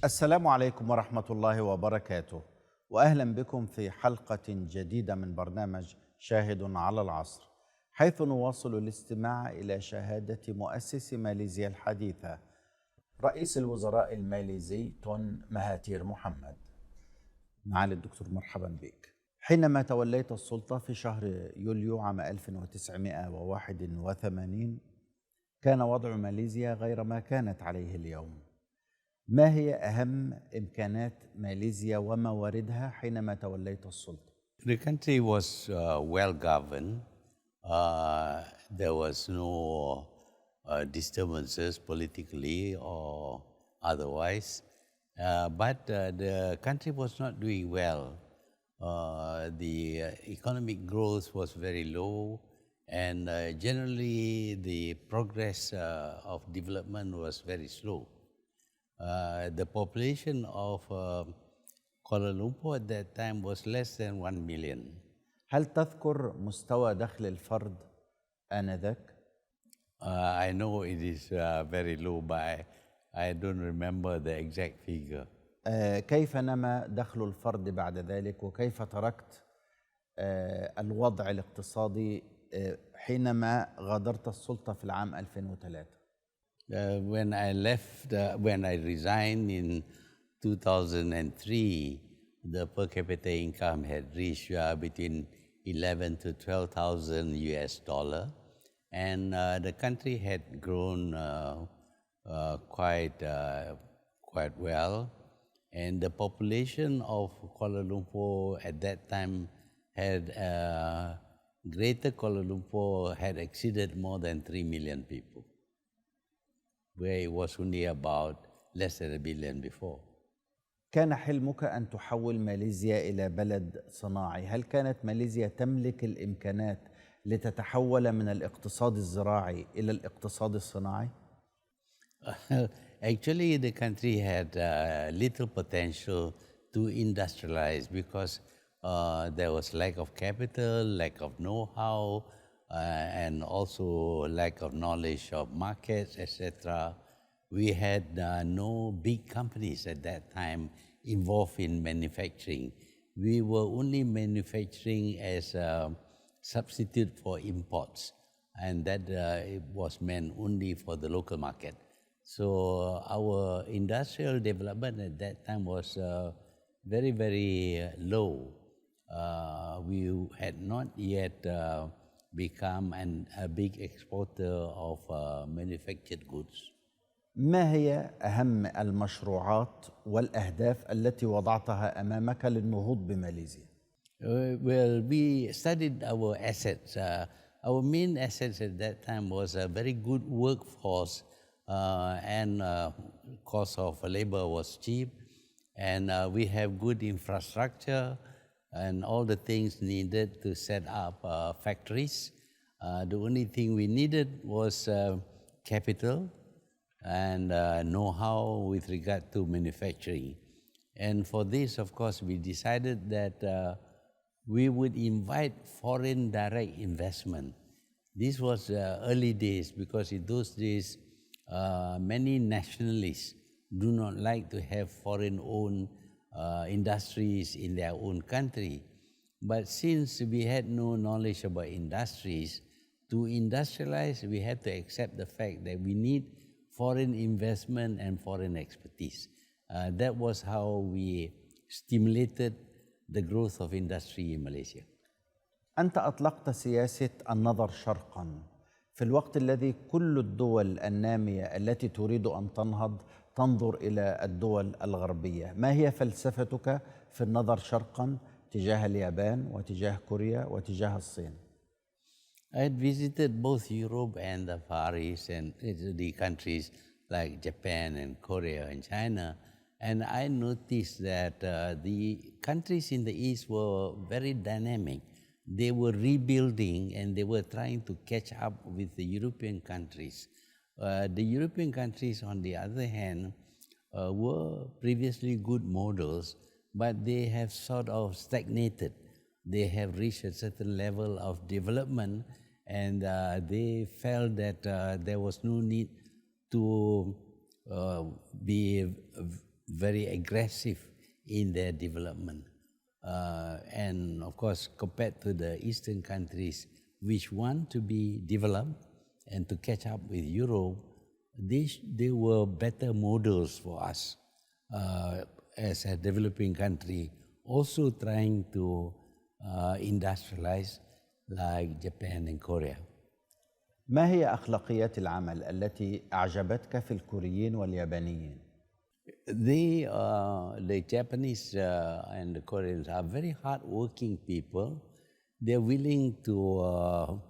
السلام عليكم ورحمة الله وبركاته، وأهلا بكم في حلقة جديدة من برنامج شاهد على العصر، حيث نواصل الاستماع إلى شهادة مؤسس ماليزيا الحديثة رئيس الوزراء الماليزي تون مهاتير محمد. معالي الدكتور، مرحبا بك. حينما توليت السلطة في شهر يوليو عام 1981 كان وضع ماليزيا غير ما كانت عليه اليوم. ما هي أهم إمكانات ماليزيا ومواردها حينما توليت السلطة؟ The country was well governed. There was no disturbances politically or otherwise. But the country was not doing well. The economic growth was very low, and generally the progress of development was very slow. The population of Kuala Lumpur at that time was less than 1 million. هل تذكر مستوى دخل الفرد آنذاك؟ I know it is very low, but I don't remember the exact figure. كيف نما دخل الفرد بعد ذلك، وكيف تركت الوضع الاقتصادي حينما غادرت السلطة في العام 2003؟ When I resigned in 2003, the per capita income had reached between 11 to 12,000 US dollar, and the country had grown quite well, and the population of Kuala Lumpur at that time had Greater Kuala Lumpur had exceeded more than 3 million people, where it was only about less than 1 billion before. كان حلمك أن تحول ماليزيا إلى بلد صناعي. هل كانت ماليزيا تملك الإمكانات لتتحول من الاقتصاد الزراعي إلى الاقتصاد الصناعي؟ Actually, the country had little potential to industrialize because there was lack of capital, lack of know-how, and also lack of knowledge of markets, etc. We had no big companies at that time involved in manufacturing. We were only manufacturing as a substitute for imports, and that it was meant only for the local market. So our industrial development at that time was very, very low. We had not yet become a big exporter of manufactured goods. ما هي أهم المشروعات والأهداف التي وضعتها أمامك للنهوض بماليزيا؟ Well, we studied our assets. Our main assets at that time was a very good workforce, and cost of labor was cheap, and we have good infrastructure and all the things needed to set up factories. The only thing we needed was capital and know-how with regard to manufacturing. And for this, of course, we decided that we would invite foreign direct investment. This was early days, because in those days, many nationalists do not like to have foreign-owned industries in their own country. But since we had no knowledge about industries, to industrialize, we had to accept the fact that we need foreign investment and foreign expertise. That was how we stimulated the growth of industry in Malaysia. أنت أطلقت سياسة النظر شرقاً في الوقت الذي كل الدول النامية التي تريد أن تنهض تنظر إلى الدول الغربية. ما هي فلسفتك في النظر شرقاً تجاه اليابان وتجاه كوريا وتجاه الصين؟ I had visited both Europe and the Far East and the countries like Japan and Korea and China, and I noticed that the countries in the East were very dynamic. They were rebuilding and they were trying to catch up with the European countries. The European countries, on the other hand, were previously good models, but they have sort of stagnated. They have reached a certain level of development, and they felt that there was no need to be very aggressive in their development. And of course, compared to the Eastern countries which want to be developed and to catch up with Europe, they were better models for us as a developing country, also trying to industrialize like Japan and Korea. ما هي أخلاقيات العمل التي أعجبتك في الكوريين واليابانيين؟ The Japanese and the Koreans are very hardworking people. They're willing to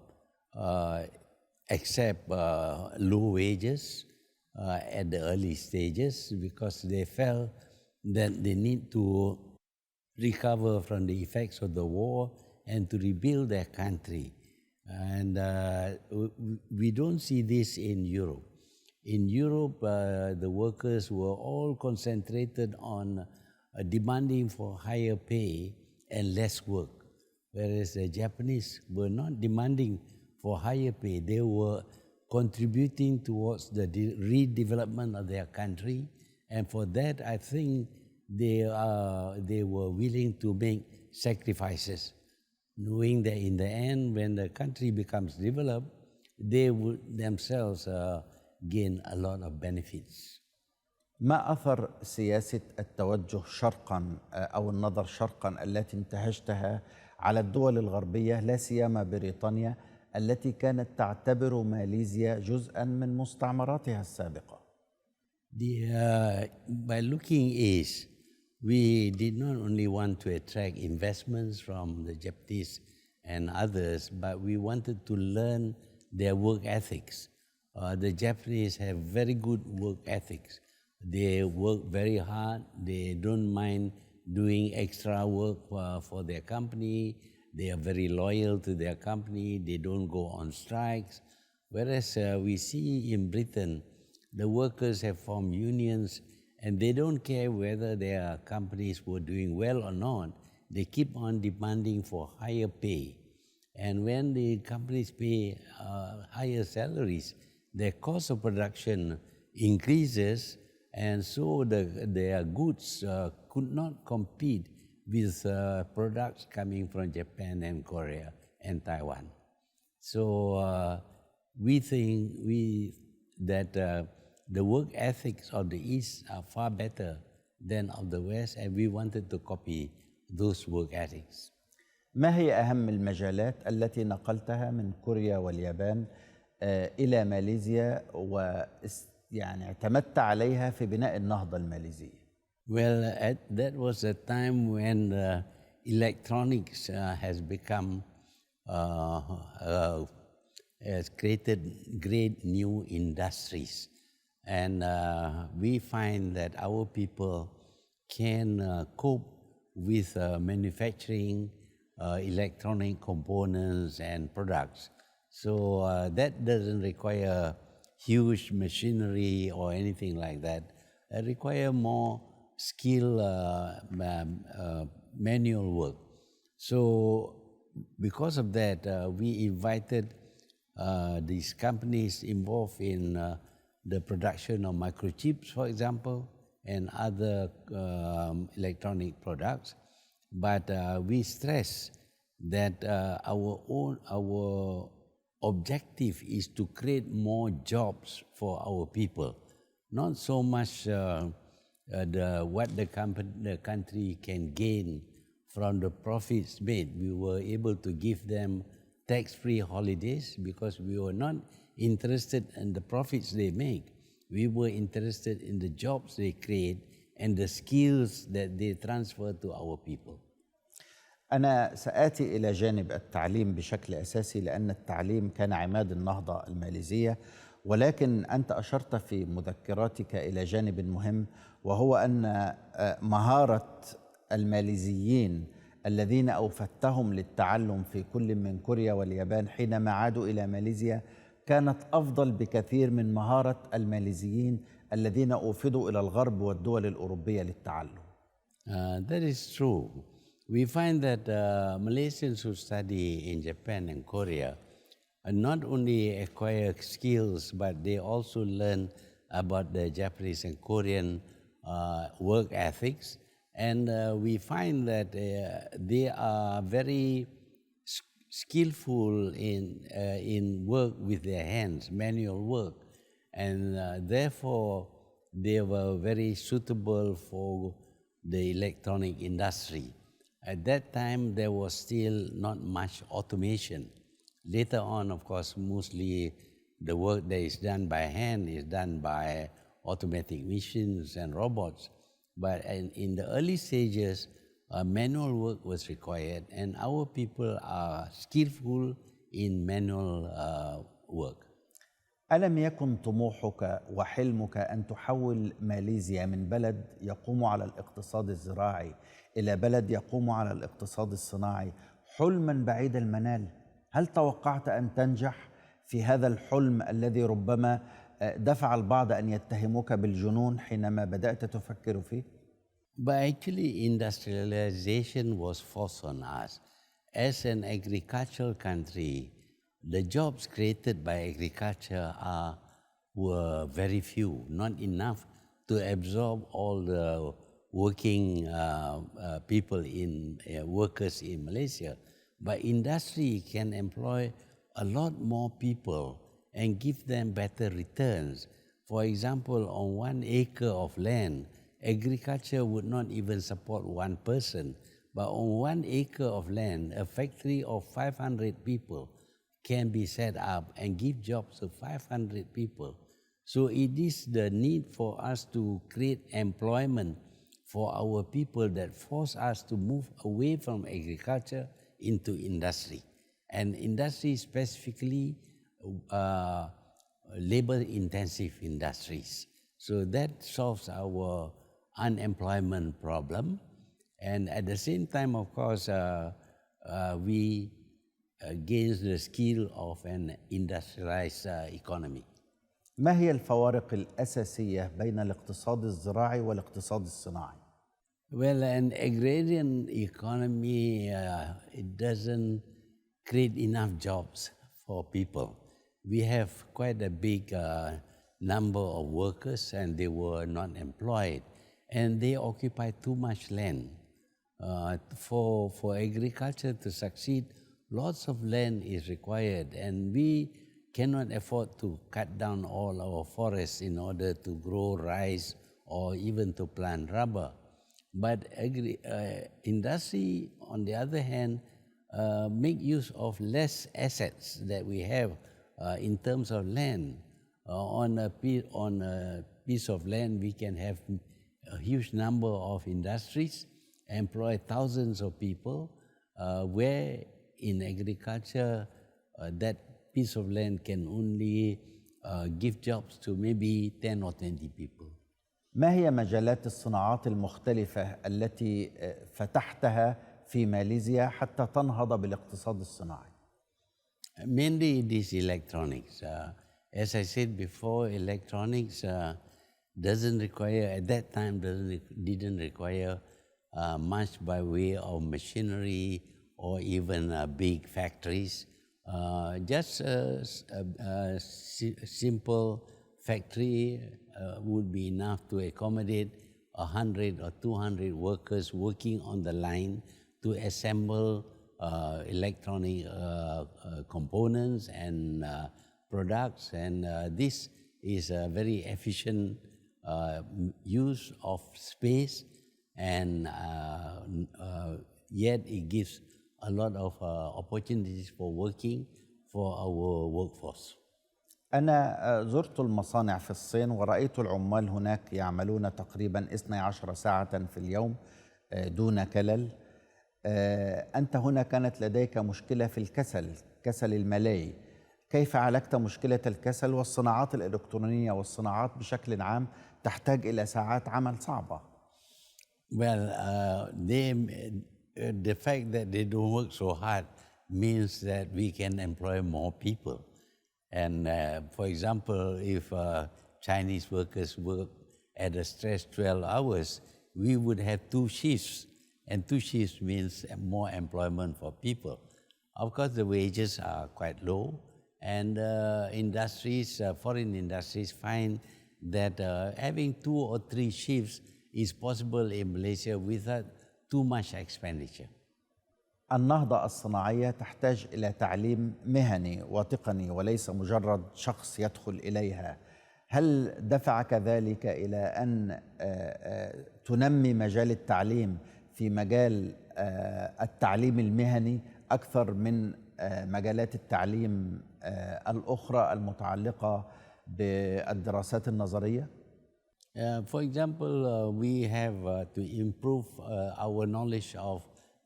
accept low wages at the early stages because they felt that they need to recover from the effects of the war and to rebuild their country. And we don't see this in Europe. In Europe, the workers were all concentrated on demanding for higher pay and less work, whereas the Japanese were not demanding for higher pay. They were contributing towards the redevelopment of their country, and for that, I think they were willing to make sacrifices, knowing that in the end, when the country becomes developed, they would themselves gain a lot of benefits. ما أثر سياسة التوجه شرقا أو النظر شرقا التي انتهجتها على الدول الغربية لا سيما بريطانيا التي كانت تعتبر ماليزيا جزءا من مستعمراتها السابقة؟ By looking east, we did not only want to attract investments from the Japanese and others, but we wanted to learn their work ethics. The Japanese have very good work ethics. They work very hard. They don't mind doing extra work for their company. They are very loyal to their company. They don't go on strikes. Whereas we see in Britain, the workers have formed unions and they don't care whether their companies were doing well or not. They keep on demanding for higher pay. And when the companies pay higher salaries, their cost of production increases, and so their goods could not compete with products coming from Japan and Korea and Taiwan. So we think that the work ethics of the East are far better than of the West, and we wanted to copy those work ethics. ما هي أهم المجالات التي نقلتها من كوريا واليابان إلى ماليزيا ويعني اعتمدت عليها في بناء النهضة الماليزية؟ Well, that was a time when electronics has become, has created great new industries. And we find that our people can cope with manufacturing electronic components and products. So that doesn't require huge machinery or anything like that. It requires more skill, manual work. So because of that, we invited these companies involved in the production of microchips, for example, and other electronic products. But we stress that our objective is to create more jobs for our people, not so much what the country can gain from the profits made. We were able to give them tax-free holidays because we were not interested in the profits they make. We were interested in the jobs they create and the skills that they transfer to our people. أنا سآتي إلى جانب التعليم بشكل أساسي لأن التعليم كان عماد النهضة الماليزية، ولكن أنت أشرت في مذكراتك إلى جانب مهم، وهو أن مهارة الماليزيين الذين أوفتهم للتعلم في كل من كوريا واليابان حينما عادوا إلى ماليزيا كانت أفضل بكثير من مهارة الماليزيين الذين أوفدوا إلى الغرب والدول الأوروبية للتعلم. That is true. We find that Malaysians who study in Japan and Korea not only acquire skills, but they also learn about the Japanese and Korean work ethics, and we find that they are very skillful in work with their hands, manual work, and therefore they were very suitable for the electronic industry. At that time, there was still not much automation. Later on, of course, mostly the work that is done by hand is done by automatic machines and robots. But in the early stages, manual work was required, and our people are skillful in manual work. ألم يكن طموحك وحلمك أن تحول ماليزيا من بلد يقوم على الاقتصاد الزراعي إلى بلد يقوم على الاقتصاد الصناعي حلما بعيد المنال؟ هل توقعت أن تنجح في هذا الحلم الذي ربما دفع البعض أن يتهموك بالجنون حينما بدأت تفكر فيه؟ But actually, industrialization was forced on us. As an agricultural country, the jobs created by agriculture were very few, not enough to absorb all the working workers in Malaysia. But industry can employ a lot more people and give them better returns. For example, on 1 acre of land, agriculture would not even support one person. But on 1 acre of land, a factory of 500 people can be set up and give jobs to 500 people. So it is the need for us to create employment for our people that force us to move away from agriculture into industry. And industry specifically labor-intensive industries. So that solves our unemployment problem. And at the same time, of course, we gain the skill of an industrialized economy. ما هي الفوارق الأساسية بين الاقتصاد الزراعي والاقتصاد الصناعي؟ Well, an agrarian economy, it doesn't create enough jobs for people. We have quite a big number of workers and they were not employed and they occupy too much land. For agriculture to succeed, lots of land is required and we cannot afford to cut down all our forests in order to grow rice or even to plant rubber. But industry, on the other hand, make use of less assets that we have in terms of land. On a piece of land, we can have a huge number of industries, employ thousands of people, where in agriculture, that piece of land can only give jobs to maybe 10 or 20 people. ما هي مجالات الصناعات المختلفة التي فتحتها في ماليزيا حتى تنهض بالاقتصاد الصناعي؟ Mainly it is electronics. As I said before, electronics doesn't require, at that time, didn't require much by way of machinery or even big factories. Just a simple factory would be enough to accommodate 100 or 200 workers working on the line to assemble electronic components and products, and this is a very efficient use of space, and yet it gives a lot of opportunities for working for our workforce. أنا زرت المصانع في الصين ورأيت العمال هناك يعملون تقريبا 12 ساعة في اليوم دون كلل. أنت هنا كانت لديك مشكلة في كسل الملاي. كيف عالجت مشكلة الكسل والصناعات الإلكترونية والصناعات بشكل عام تحتاج إلى ساعات عمل صعبة؟ Well, the fact that they don't work so hard means that we can employ more people. And for example, if Chinese workers work at a stretch 12 hours, we would have 2 shifts. And 2 shifts means more employment for people. Of course, the wages are quite low. And industries, foreign industries find that having 2 or 3 shifts is possible in Malaysia without too much expenditure. النهضة الصناعية تحتاج إلى تعليم مهني وتقني وليس مجرد شخص يدخل إليها. هل دفعك ذلك إلى أن تنمي مجال التعليم في مجال التعليم المهني أكثر من مجالات التعليم الأخرى المتعلقة بالدراسات النظرية؟ For example, we have to improve our knowledge of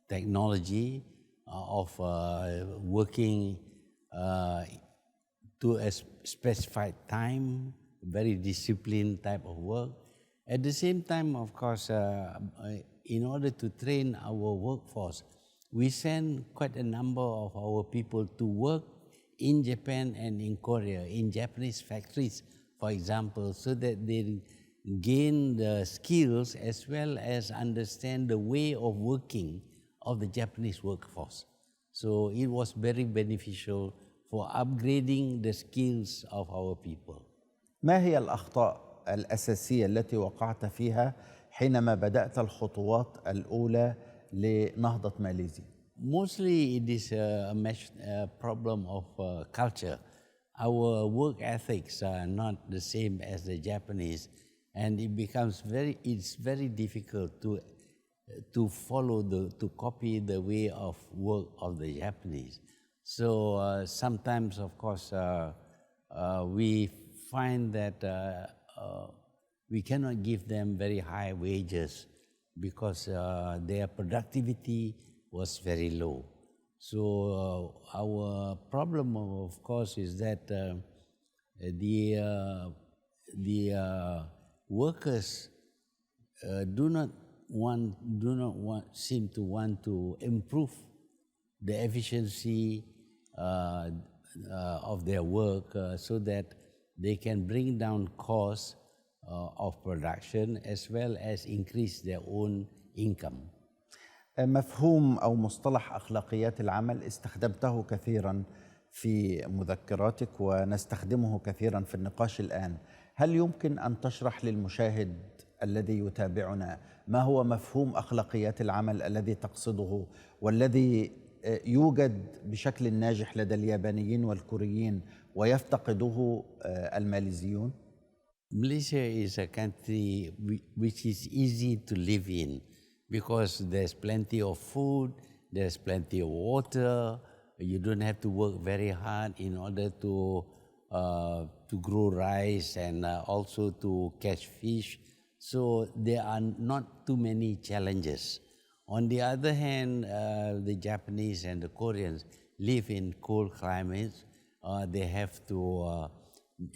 technology, of working to a specified time, very disciplined type of work. At the same time, of course, in order to train our workforce, we send quite a number of our people to work in Japan and in Korea, in Japanese factories, for example, so that they gain the skills as well as understand the way of working of the Japanese workforce. So it was very beneficial for upgrading the skills of our people. ما هي الأخطاء الأساسية التي وقعت فيها حينما بدأت الخطوات الأولى لنهضة ماليزيا؟ Mostly it is a problem of culture. Our work ethics are not the same as the Japanese, and it's very difficult to follow to copy the way of work of the Japanese. So sometimes, of course, we find that we cannot give them very high wages because their productivity was very low. So our problem, of course, is that the workers do not seem to want to improve the efficiency of their work so that they can bring down costs of production as well as increase their own income. مفهوم أو مصطلح أخلاقيات العمل استخدمته كثيرا في مذكراتك ونستخدمه كثيرا في النقاش الآن. هل يمكن أن تشرح للمشاهد الذي يتابعنا ما هو مفهوم أخلاقيات العمل الذي تقصده والذي يوجد بشكل ناجح لدى اليابانيين والكوريين ويفتقده الماليزيون؟ Malaysia is a country which is easy to live in because there's plenty of food, there's plenty of water, you don't have to work very hard in order to grow rice and also to catch fish. So there are not too many challenges. On the other hand, the Japanese and the Koreans live in cold climates.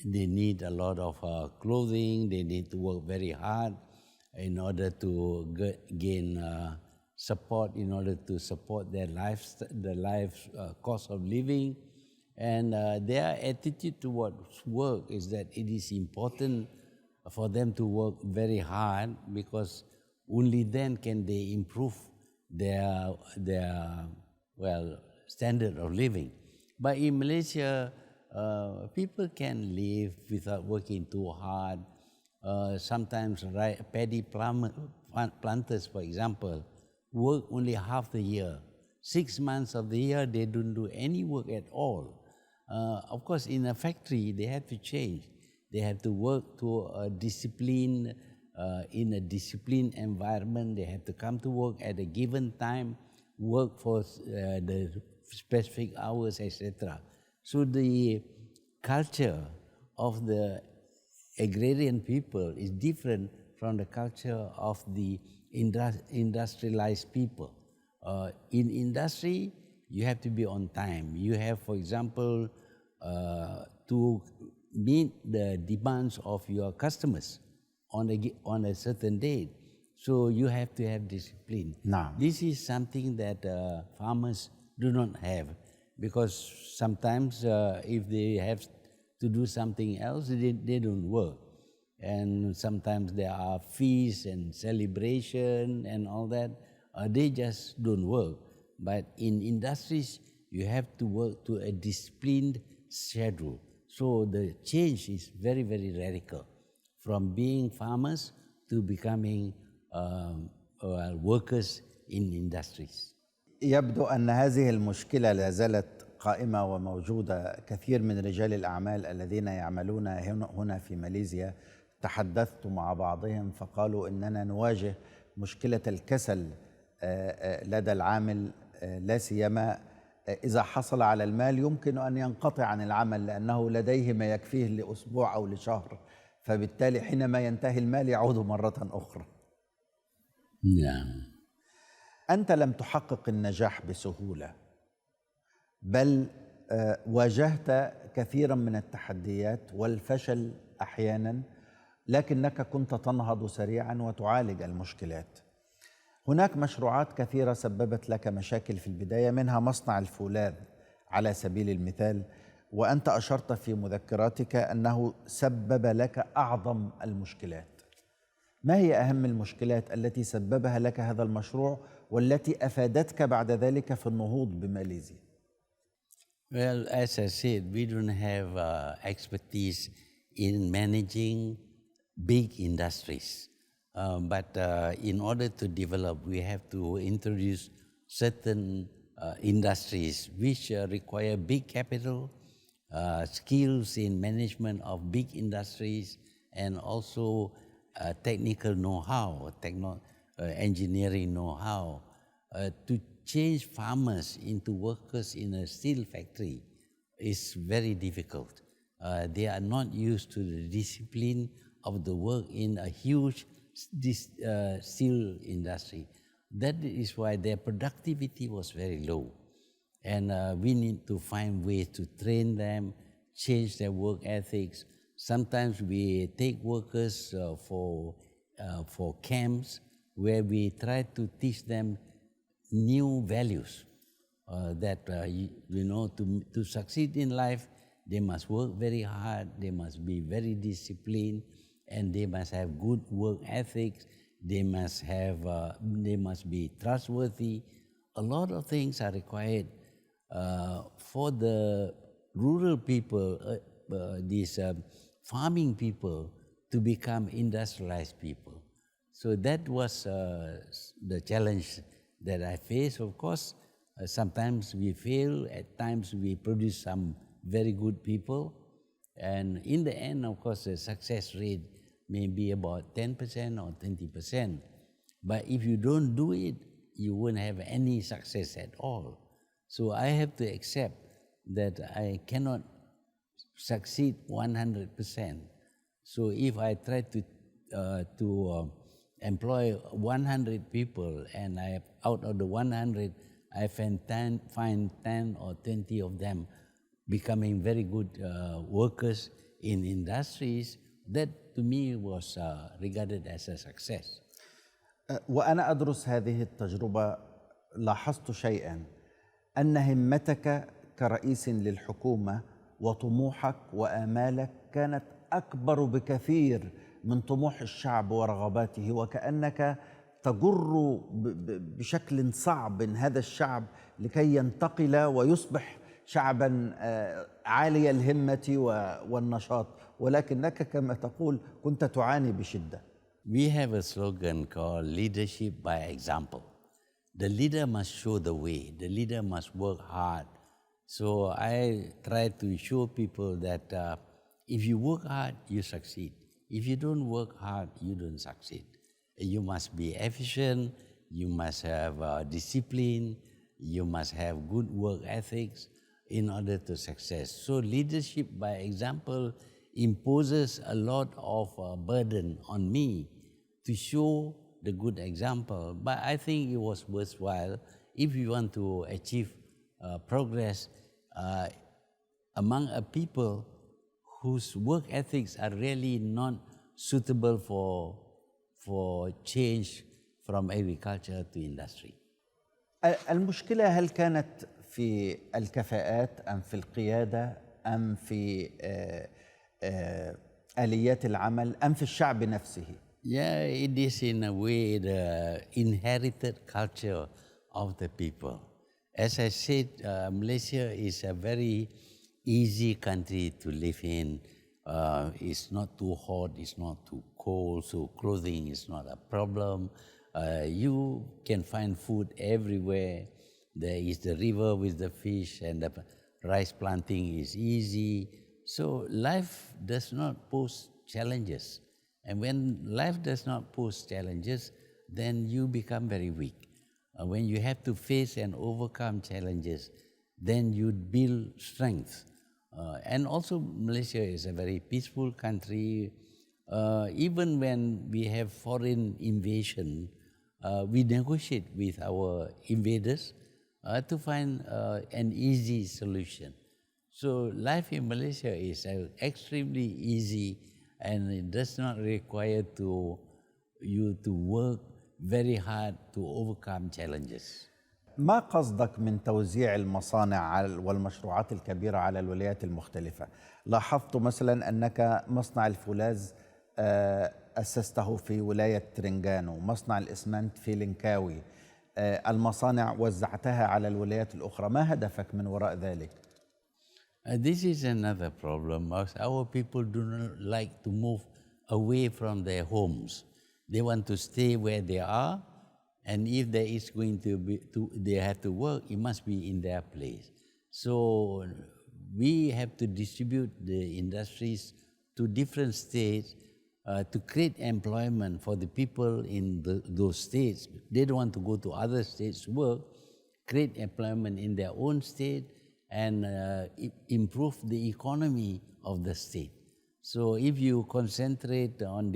They need a lot of clothing, they need to work very hard in order to gain support, in order to support their cost of living. And their attitude towards work is that it is important for them to work very hard because only then can they improve their standard of living. But in Malaysia, people can live without working too hard. Sometimes paddy planters, for example, work only half the year. 6 months of the year, they don't do any work at all. Of course, in a factory, they have to change. They have to work to in a disciplined environment. They have to come to work at a given time, work for the specific hours, etc. So the culture of the agrarian people is different from the culture of the industrialized people. In industry, you have to be on time. You have, for example, to meet the demands of your customers on a certain date. So you have to have discipline. Nah. This is something that farmers do not have because sometimes if they have to do something else, they don't work. And sometimes there are feasts and celebration and all that. They just don't work. But in industries, you have to work to a disciplined schedule. So the change is very, very radical from being farmers to becoming workers in industries. يبدو أن هذه المشكلة لا زالت قائمة وموجودة. كثير من رجال الأعمال الذين يعملون هنا في ماليزيا تحدثت مع بعضهم فقالوا إننا نواجه مشكلة الكسل لدى العامل، لا سيما إذا حصل على المال يمكن أن ينقطع عن العمل لأنه لديه ما يكفيه لأسبوع أو لشهر، فبالتالي حينما ينتهي المال يعود مرة أخرى. نعم. أنت لم تحقق النجاح بسهولة، بل واجهت كثيرا من التحديات والفشل أحيانا، لكنك كنت تنهض سريعا وتعالج المشكلات. هناك مشروعات كثيرة سببت لك مشاكل في البداية، منها مصنع الفولاذ على سبيل المثال، وأنت أشرت في مذكراتك أنه سبب لك أعظم المشكلات. ما هي أهم المشكلات التي سببها لك هذا المشروع والتي أفادتك بعد ذلك في النهوض بماليزيا؟ Well, as I said, we don't have expertise in managing big industries. But in order to develop, we have to introduce certain industries which require big capital, skills in management of big industries, and also technical know-how, engineering know-how. To change farmers into workers in a steel factory is very difficult. They are not used to the discipline of the work in a huge steel industry. That is why their productivity was very low. And we need to find ways to train them, change their work ethics. Sometimes we take workers for camps where we try to teach them new values that, to succeed in life, they must work very hard, they must be very disciplined, and they must have good work ethics, they must be trustworthy. A lot of things are required for the rural people, these farming people, to become industrialized people. So that was the challenge that I face. Of course, sometimes we fail, at times we produce some very good people, and in the end, of course, the success rate may be about 10% or 20%. But if you don't do it, you won't have any success at all. So I have to accept that I cannot succeed 100%. So if I try to employ 100 people, and out of the 100, I find 10 or 20 of them becoming very good workers in industries, that to me was regarded as a success. وأنا أدرس هذه التجربة لاحظت شيئا، أن همتك كرئيس للحكومة وطموحك وآمالك كانت أكبر بكثير من طموح الشعب ورغباته، وكأنك تجر بشكل صعب هذا الشعب لكي ينتقل ويصبح شعبا عالي الهمة والنشاط، ولكنك كما تقول كنت تعاني بشدة. We have a slogan called leadership by example. The leader must show the way, the leader must work hard. So I try to show people that if you work hard, you succeed. If you don't work hard, you don't succeed. You must be efficient, you must have discipline, you must have good work ethics in order to success. So leadership by example imposes a lot of burden on me to show the good example. But I think it was worthwhile if you want to achieve progress among a people whose work ethics are really not suitable for change from agriculture to industry. المشكلة هل كانت في الكفاءات أم في القيادة أم في آليات العمل أم في الشعب نفسه؟ Yeah, it is in a way the inherited culture of the people. As I said, Malaysia is a very easy country to live in. It's not too hot, it's not too cold, so clothing is not a problem. You can find food everywhere. There is the river with the fish, and the rice planting is easy. So life does not pose challenges. And when life does not pose challenges, then you become very weak. When you have to face and overcome challenges, then you build strength. And also Malaysia is a very peaceful country. Even when we have foreign invasion, we negotiate with our invaders to find an easy solution. So life in Malaysia is extremely easy, and it does not require you to work very hard to overcome challenges. ما قصدك من توزيع المصانع والمشروعات الكبيرة على الولايات المختلفة؟ لاحظت مثلا أنك مصنع الفولاذ أسسته في ولاية ترنجانو، مصنع الإسمنت في لنكاوي، المصانع وزعتها على الولايات الأخرى، ما هدفك من وراء ذلك؟ This is another problem. Our people do not like to move away from their homes. They want to stay where they are, and if there is going to be, they have to work, it must be in their place. So we have to distribute the industries to different states to create employment for the people in those states. They don't want to go to other states to work, create employment in their own state, and improve the economy of the state. So if you concentrate on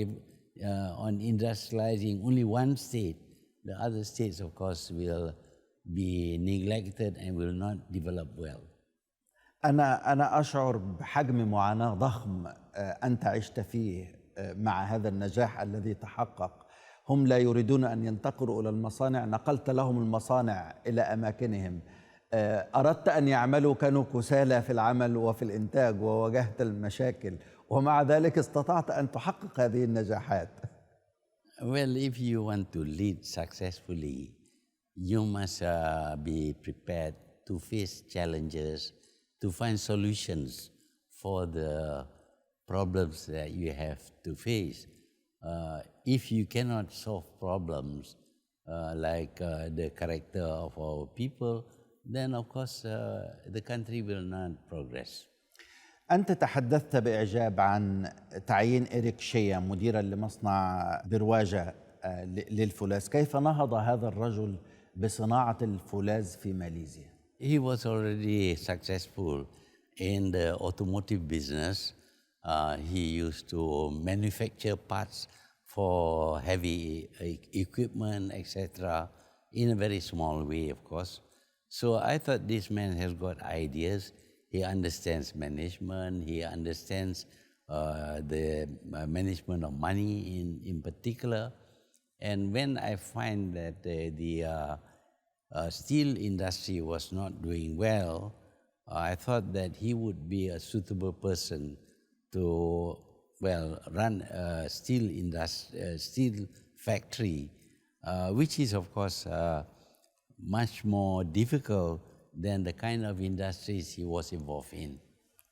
industrializing only one state, the other states, of course, will be neglected and will not develop well. أنا أشعر بحجم معاناة ضخم أنت عشت فيه مع هذا النجاح الذي تحقق. هم لا يريدون أن ينتقلوا إلى المصانع، نقلت لهم المصانع إلى أماكنهم. أردت أن يعملوا، كانوا كسالى في العمل وفي الإنتاج، وواجهت المشاكل، ومع ذلك استطعت أن تحقق هذه النجاحات. Well, if you want to lead successfully, you must be prepared to face challenges, to find solutions for the problems that you have to face. If you cannot solve problems like the character of our people, then of course the country will not progress. أنت تحدثت بإعجاب عن تعيين إريك شيا مديراً لمصنع برواجة للفولاذ. كيف نهض هذا الرجل بصناعة الفولاذ في ماليزيا؟ He was already successful in the automotive business. He used to manufacture parts for heavy equipment, etc., in a very small way, of course. So I thought this man has got ideas. He understands management, he understands the management of money in particular. And when I find that the steel industry was not doing well, I thought that he would be a suitable person to, well, run a steel factory, which is of course much more difficult than the kind of industries he was involved in.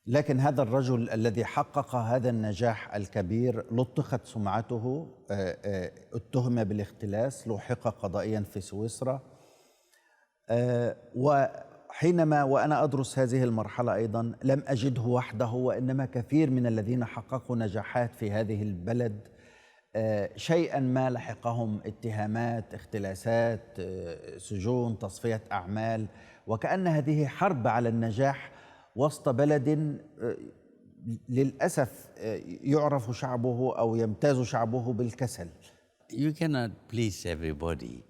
لكن هذا الرجل الذي حقق هذا النجاح الكبير لطخت سمعته، اتهم بالاختلاس، لوحق قضائيا في سويسرا. وحينما وأنا أدرس هذه المرحلة أيضا لم أجده وحده، وإنما كثير من الذين حققوا نجاحات في هذه البلد شيئا ما لحقهم اتهامات، اختلاسات، سجون، تصفية أعمال، وكأن هذه حرب على النجاح وسط بلد للأسف يعرف شعبه أو يمتاز شعبه بالكسل. You cannot please everybody.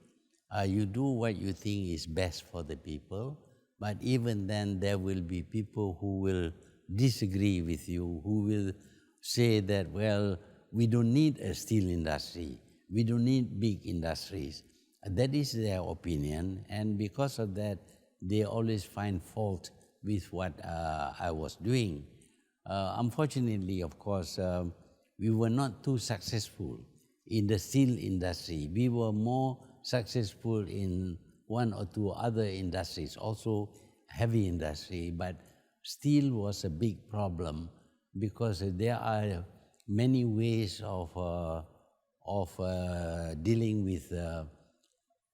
You do what you think is best for the people, but even then there will be people who will disagree with you, who will say that, well, we don't need a steel industry, we don't need big industries. That is their opinion, and because of that, they always find fault with what I was doing. Unfortunately, of course, we were not too successful in the steel industry. We were more successful in one or two other industries, also heavy industry, but steel was a big problem because there are many ways of dealing with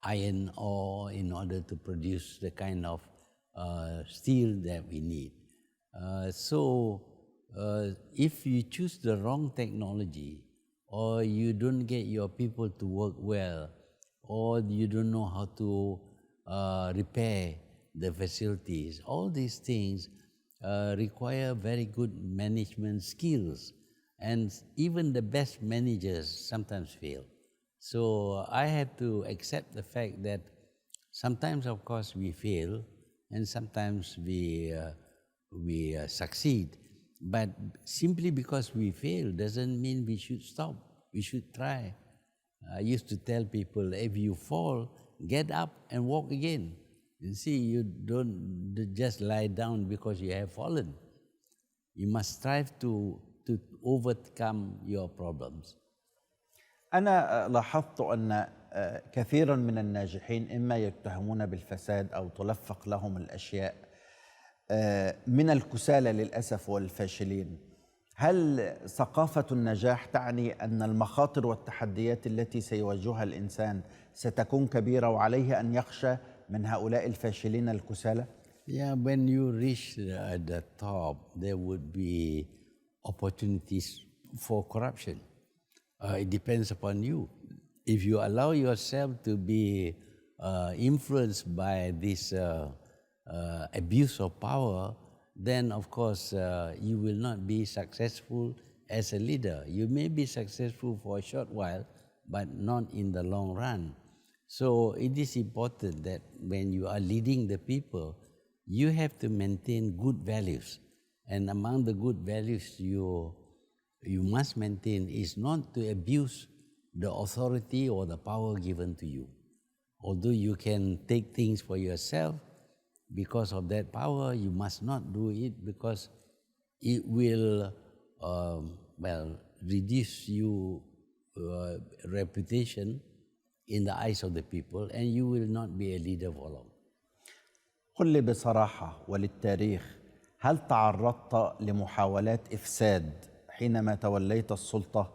iron ore in order to produce the kind of steel that we need. If you choose the wrong technology, or you don't get your people to work well, or you don't know how to repair the facilities, all these things require very good management skills, and even the best managers sometimes fail. So I have to accept the fact that sometimes, of course, we fail, and sometimes we succeed. But simply because we fail doesn't mean we should stop. We should try. I used to tell people, if you fall, get up and walk again. You see, you don't just lie down because you have fallen. You must strive to overcome your problems. أنا لاحظت أن كثيرا من الناجحين إما يتهمون بالفساد أو تلفق لهم الأشياء من الكسالى للأسف والفاشلين. هل ثقافة النجاح تعني أن المخاطر والتحديات التي سيواجهها الإنسان ستكون كبيرة وعليه أن يخشى من هؤلاء الفاشلين الكسالى؟ Yeah, when you reach the top, there would be opportunities for corruption. It depends upon you. If you allow yourself to be influenced by this abuse of power, then of course you will not be successful as a leader. You may be successful for a short while, but not in the long run. So it is important that when you are leading the people, you have to maintain good values. And among the good values you must maintain is not to abuse the authority or the power given to you. Although you can take things for yourself, because of that power, you must not do it, because it will reduce your reputation in the eyes of the people, and you will not be a leader for long. قل لي بصراحة وللتاريخ، هل تعرضت لمحاولات إفساد حينما توليت السلطة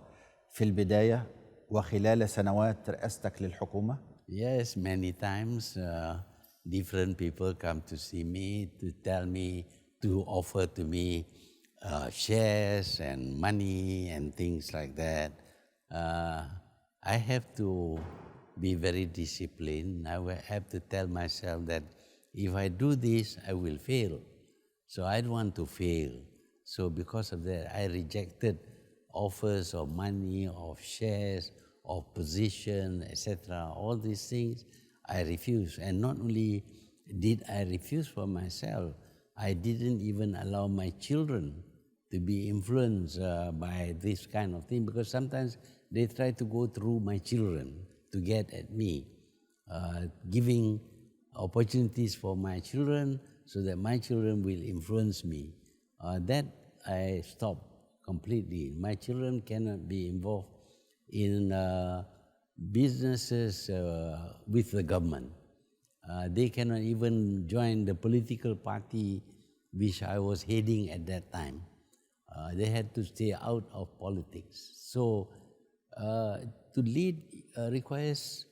في البداية وخلال سنوات رئاستك للحكومة؟ Yes, many times different people come to see me, to tell me, to offer to me shares and money and things like that. I have to be very disciplined. I have to tell myself that if I do this, I will fail. So I don't want to fail. So because of that, I rejected offers of money, of shares, of position, etc. All these things I refused. And not only did I refuse for myself, I didn't even allow my children to be influenced by this kind of thing, because sometimes they try to go through my children to get at me, giving opportunities for my children so that my children will influence me. That I stopped completely. My children cannot be involved in businesses with the government. They cannot even join the political party which I was heading at that time. They had to stay out of politics. So to lead requires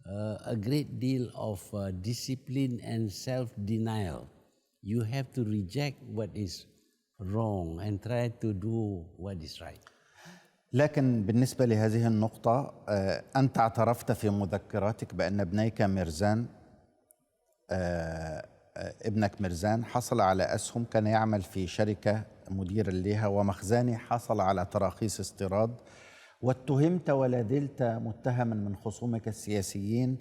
a great deal of discipline and self-denial. You have to reject what is wrong and try to do what is right. لكن بالنسبة لهذه النقطة، أنت اعترفت في مذكراتك بأن ابنيك ميرزان، ابنك ميرزان حصل على أسهم، كان يعمل في شركة مدير لها، ومخزاني حصل على تراخيص استيراد، واتهمت ولا زلت متهما من خصومك السياسيين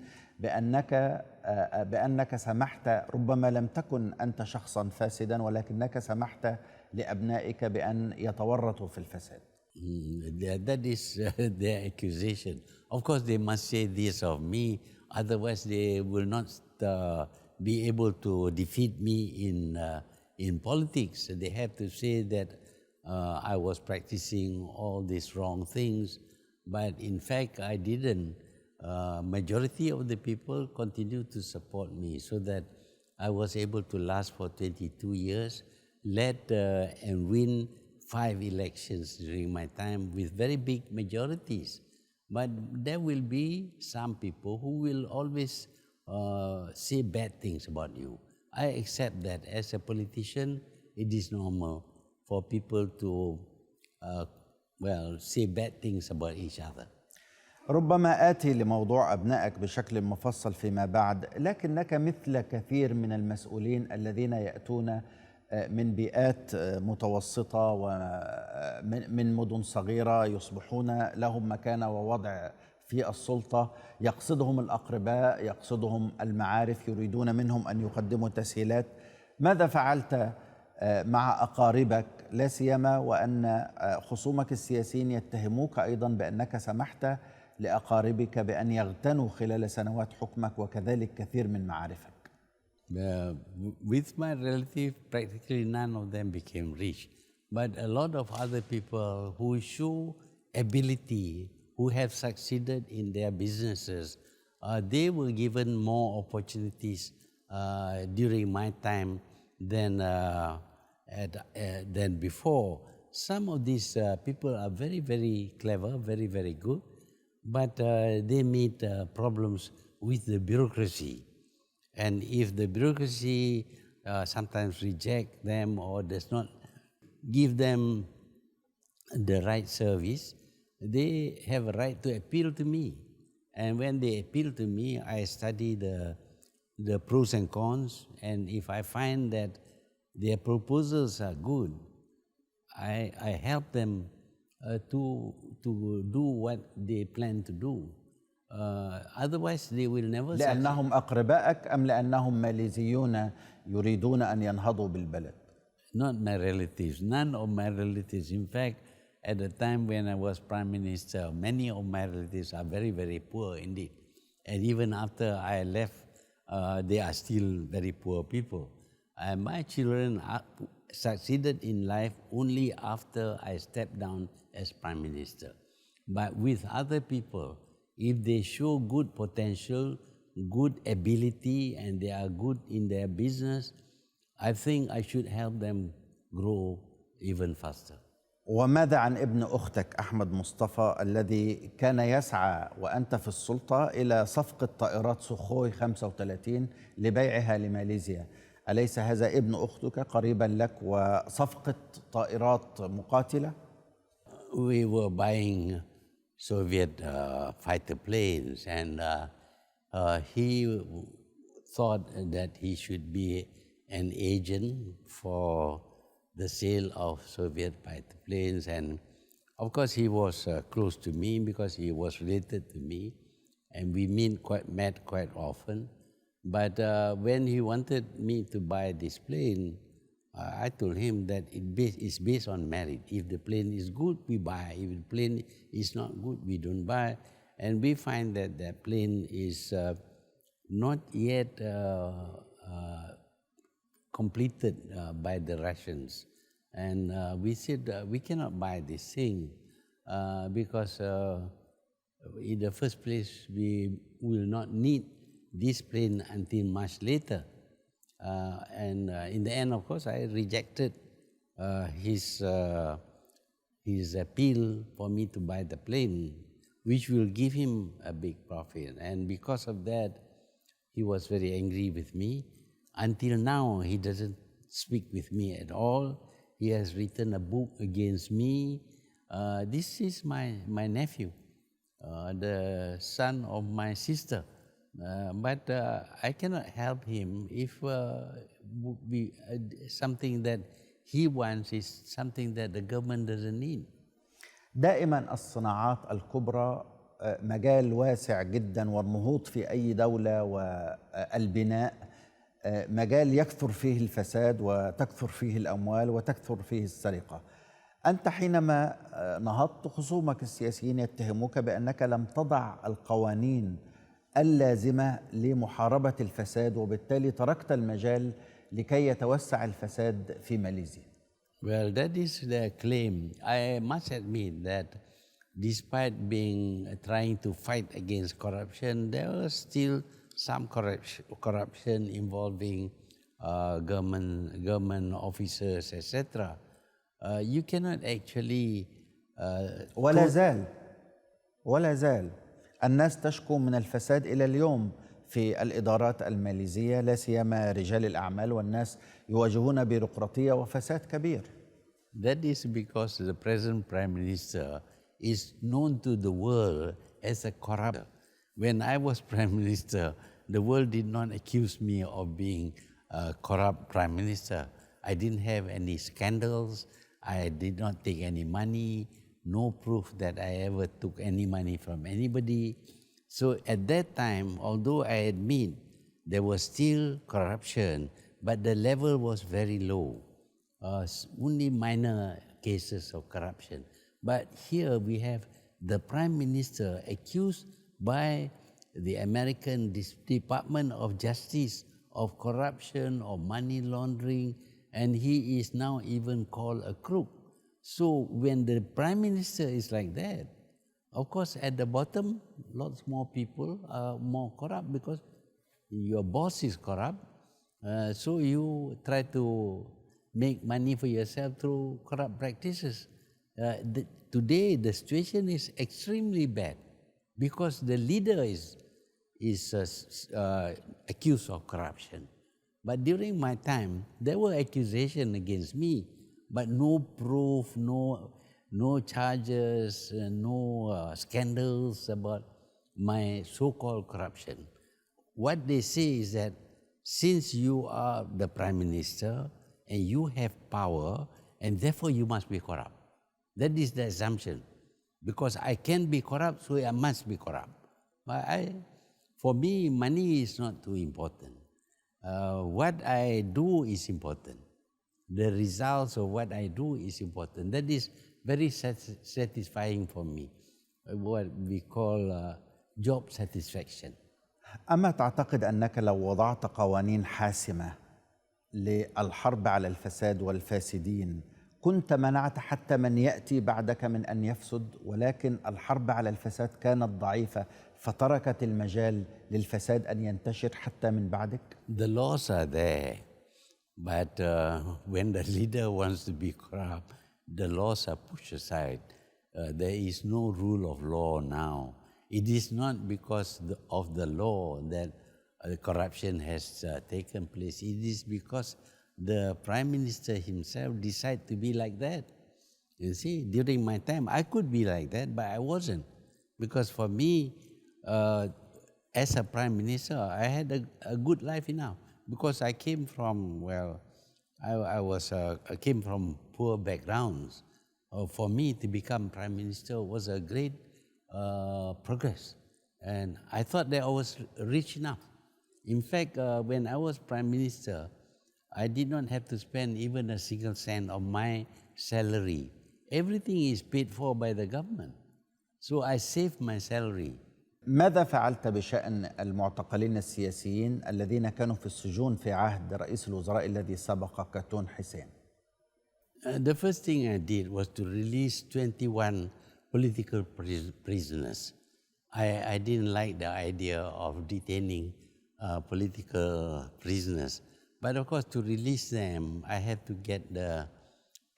بأنك سمحت، ربما لم تكن أنت شخصا فاسدا، ولكنك سمحت لأبنائك بأن يتورطوا في الفساد. That is their accusation. Of course, they must say this of me, otherwise they will not be able to defeat me in politics. They have to say that I was practicing all these wrong things, but in fact I didn't. Majority of the people continued to support me, so that I was able to last for 22 years, led and win 5 elections during my time with very big majorities. But there will be some people who will always say bad things about you. I accept that as a politician, it is normal for people to, say bad things about each other. ربما آتي لموضوع أبنائك بشكل مفصل فيما بعد، لكنك مثل كثير من المسؤولين الذين يأتون من بيئات متوسطة ومن مدن صغيرة يصبحون لهم مكانة ووضع في السلطة، يقصدهم الأقرباء، يقصدهم المعارف، يريدون منهم أن يقدموا تسهيلات. ماذا فعلت مع أقاربك، لا سيما وأن خصومك السياسيين يتهموك أيضا بأنك سمحت لأقاربك بأن يغتنوا خلال سنوات حكمك وكذلك كثير من معارفك؟ With my relative, practically none of them became rich. But a lot of other people who show ability, who have succeeded in their businesses, they were given more opportunities during my time than before. Some of these people are very, very clever, very, very good, but they meet problems with the bureaucracy. And if the bureaucracy sometimes reject them or does not give them the right service, they have a right to appeal to me. And when they appeal to me, I study the pros and cons, and if I find that their proposals are good, I help them to do what they plan to do. Otherwise they will never succeed. لأنهم أقربائك أم لأنهم ماليزيون يريدون أن ينهضوا بالبلد؟ Not my relatives, none of my relatives. In fact, at the time when I was Prime Minister, many of my relatives are very, very poor indeed. And even after I left, they are still very poor people. And my children succeeded in life only after I stepped down as Prime Minister. But with other people, if they show good potential, good ability, and they are good in their business, I think I should help them grow even faster. وماذا عن ابن أختك أحمد مصطفى الذي كان يسعى وأنت في السلطة إلى صفقة طائرات سخوي 35 لبيعها لماليزيا؟ أليس هذا ابن أختك قريبا لك وصفقة طائرات مقاتلة؟ We were buying Soviet fighter planes, and he thought that he should be an agent for the sale of Soviet fighter planes. And of course he was close to me because he was related to me, and we met quite often. But when he wanted me to buy this plane, I told him that it's based on merit. If the plane is good, we buy. If the plane is not good, we don't buy. And we find that the plane is not yet completed by the Russians. And we said we cannot buy this thing because in the first place, we will not need this plane until much later. And in the end, of course, I rejected his appeal for me to buy the plane, which will give him a big profit. And because of that, he was very angry with me. Until now, he doesn't speak with me at all. He has written a book against me. This is my nephew, the son of my sister. But I cannot help him if something that he wants is something that the government doesn't need. دائما الصناعات الكبرى مجال واسع جدا، والنهوض في أي دولة والبناء مجال يكثر فيه الفساد وتكثر فيه الأموال وتكثر فيه السرقة. أنت حينما نهضت، خصومك السياسيين يتهموك بأنك لم تضع القوانين اللازمة لمحاربة الفساد، وبالتالي تركت المجال لكي يتوسع الفساد في ماليزيا. Well, that is the claim. I must admit that despite trying to fight against corruption, there was still some corruption involving government officers, etc. you cannot actually ولا زال الناس تشكو من الفساد إلى اليوم في الإدارات الماليزية، لا سيما رجال الأعمال، والناس يواجهون بيروقراطية وفساد كبير. That is because the present Prime Minister is known to the world as a corrupt. When I was Prime Minister, the world did not accuse me of being a corrupt Prime Minister. I didn't have any scandals. I did not take any money. No proof that I ever took any money from anybody. So at that time, although I admit there was still corruption, but the level was very low. Only minor cases of corruption. But here we have the Prime Minister accused by the American Department of Justice of corruption, of money laundering, and he is now even called a crook. So when the Prime Minister is like that, of course at the bottom, lots more people are more corrupt because your boss is corrupt. So you try to make money for yourself through corrupt practices. Today the situation is extremely bad because the leader is accused of corruption. But during my time, there were accusations against me, but no proof, no charges, no scandals about my so-called corruption. What they say is that since you are the Prime Minister and you have power, and therefore you must be corrupt. That is the assumption. Because I can be corrupt, so I must be corrupt. But for me, money is not too important. What I do is important. The results of what I do is important. That is very satisfying for me, what we call job satisfaction. أما تعتقد أنك لو وضعت قوانين حاسمة للحرب على الفساد والفاسدين كنت منعت حتى من يأتي بعدك من أن يفسد، ولكن الحرب على الفساد كانت ضعيفة فتركت المجال للفساد أن ينتشر حتى من بعدك؟ The laws are there, but when the leader wants to be corrupt, the laws are pushed aside. There is no rule of law now. It is not because of the law that corruption has taken place. It is because the Prime Minister himself decided to be like that. You see, during my time, I could be like that, but I wasn't. Because for me, as a Prime Minister, I had a good life enough. Because I came from, I came from poor backgrounds. For me to become Prime Minister was a great progress. And I thought that I was rich enough. In fact, when I was Prime Minister, I did not have to spend even a single cent of my salary. Everything is paid for by the government. So I saved my salary. ماذا فعلت بشأن المعتقلين السياسيين الذين كانوا في السجون في عهد رئيس الوزراء الذي سبقك تون حسين؟ The first thing I did was to release 21 political prisoners. I didn't like the idea of detaining political prisoners. But of course, to release them, I had to get the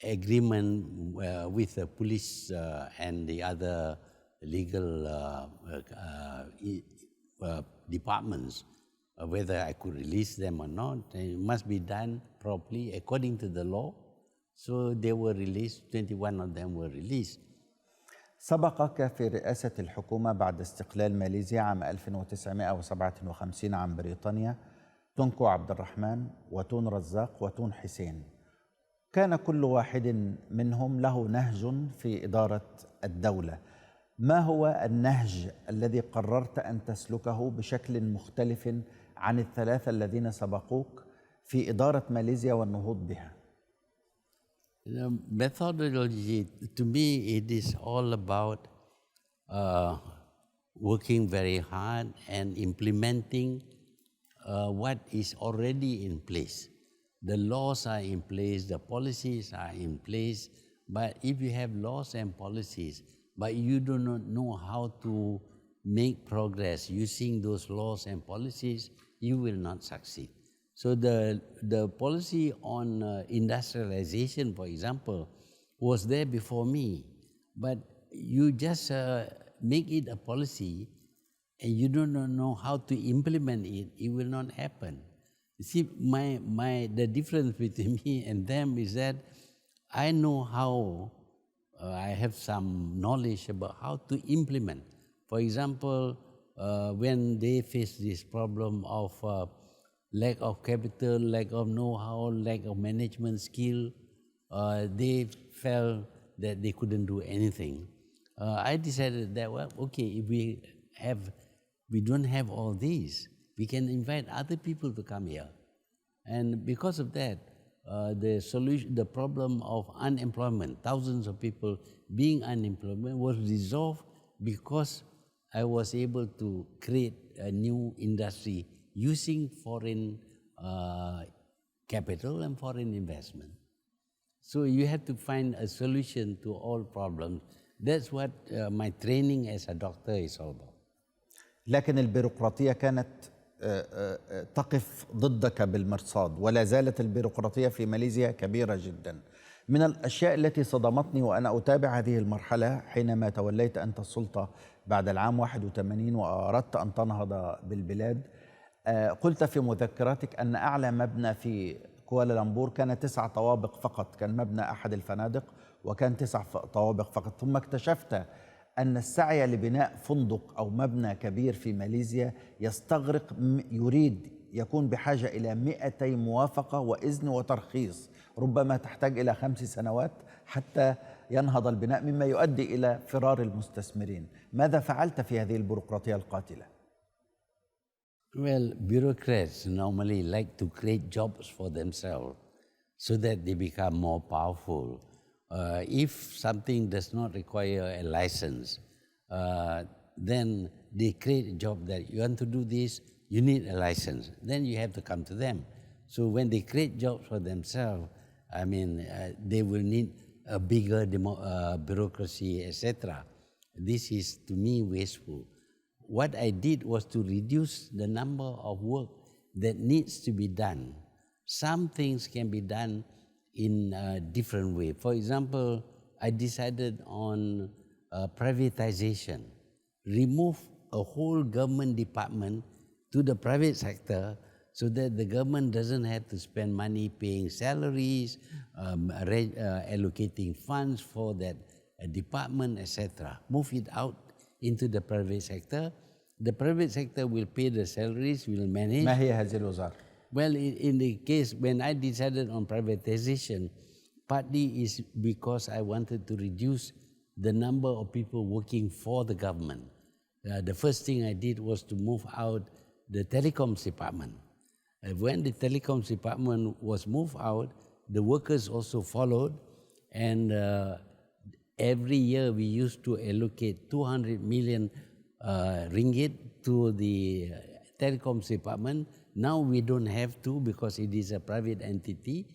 agreement with the police and the other legal departments, whether I could release them or not. It must be done properly according to the law. So they were released, 21 of them were released. سبقك في رئاسة الحكومة بعد استقلال ماليزيا عام 1957 عن بريطانيا تونكو عبد الرحمن وتون رزاق وتون حسين. كان كل واحد منهم له نهج في إدارة الدولة. ما هو النهج الذي قررت أن تسلكه بشكل مختلف عن الثلاثة الذين سبقوك في إدارة ماليزيا والنهوض بها؟ The methodology, to me, it is all about working very hard and implementing what is already in place. The laws are in place, the policies are in place, but if you have laws and policies, but you do not know how to make progress using those laws and policies, you will not succeed. So the policy on industrialization, for example, was there before me. But you just make it a policy and you do not know how to implement it, it will not happen. You see, the difference between me and them is that I know how, I have some knowledge about how to implement. For example, when they face this problem of lack of capital, lack of know-how, lack of management skill, they felt that they couldn't do anything. I decided that, well, okay, if we don't have all these, we can invite other people to come here. And because of that, the problem of unemployment, thousands of people being unemployed, was resolved because I was able to create a new industry using foreign capital and foreign investment. So you have to find a solution to all problems. That's what my training as a doctor is all about. لكن البيروقراطية كانت تقف ضدك بالمرصاد، ولا زالت البيروقراطية في ماليزيا كبيرة جدا. من الأشياء التي صدمتني وأنا أتابع هذه المرحلة حينما توليت أنت السلطة بعد العام 81 وأردت أن تنهض بالبلاد، قلت في مذكراتك أن أعلى مبنى في كوالالمبور كان 9 طوابق فقط، كان مبنى أحد الفنادق وكان 9 طوابق فقط، ثم اكتشفت أن السعي لبناء فندق أو مبنى كبير في ماليزيا يريد يكون بحاجة إلى 200 موافقة وإذن وترخيص، ربما تحتاج إلى 5 سنوات حتى ينهض البناء، مما يؤدي إلى فرار المستثمرين. ماذا فعلت في هذه البيروقراطية القاتلة؟ Well, bureaucrats normally like to create jobs for themselves so that they become more powerful. If something does not require a license, then they create a job that you want to do this, you need a license. Then you have to come to them. So when they create jobs for themselves, I mean, they will need a bigger bureaucracy, etc. This is, to me, wasteful. What I did was to reduce the number of work that needs to be done. Some things can be done in a different way. For example, I decided on privatization. Remove a whole government department to the private sector so that the government doesn't have to spend money paying salaries, allocating funds for that department, etc. Move it out into the private sector. The private sector will pay the salaries, will manage. ما هي هذه الوزارة؟ Well, in the case, when I decided on privatization, partly is because I wanted to reduce the number of people working for the government. The first thing I did was to move out the telecoms department. When the telecoms department was moved out, the workers also followed, and every year we used to allocate 200 million ringgit to the telecoms department. Now we don't have to because it is a private entity,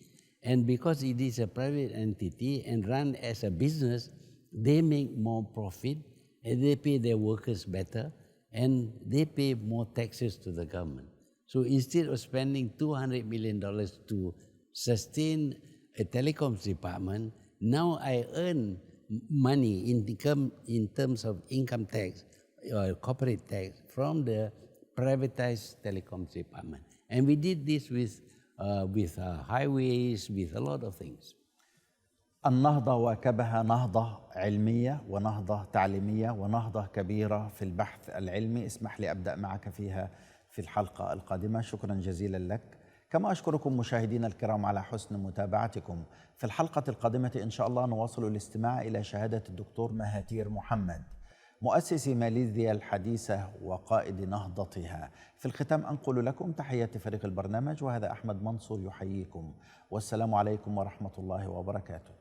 and because it is a private entity and run as a business, they make more profit and they pay their workers better and they pay more taxes to the government. So instead of spending $200 million to sustain a telecoms department, now I earn money in terms of income tax or corporate tax from the privatized telecoms department. And we did this with highways, with a lot of things. النهضة واكبها نهضة علمية ونهضة تعليمية ونهضة كبيرة في البحث العلمي. اسمح لي أبدأ معك فيها في الحلقة القادمة. شكرا جزيلا لك، كما أشكركم مشاهدينا الكرام على حسن متابعتكم. في الحلقة القادمة إن شاء الله نواصل الاستماع إلى شهادة الدكتور مهاتير محمد، مؤسس ماليزيا الحديثة وقائد نهضتها. في الختام أنقل لكم تحيات فريق البرنامج، وهذا أحمد منصور يحييكم، والسلام عليكم ورحمة الله وبركاته.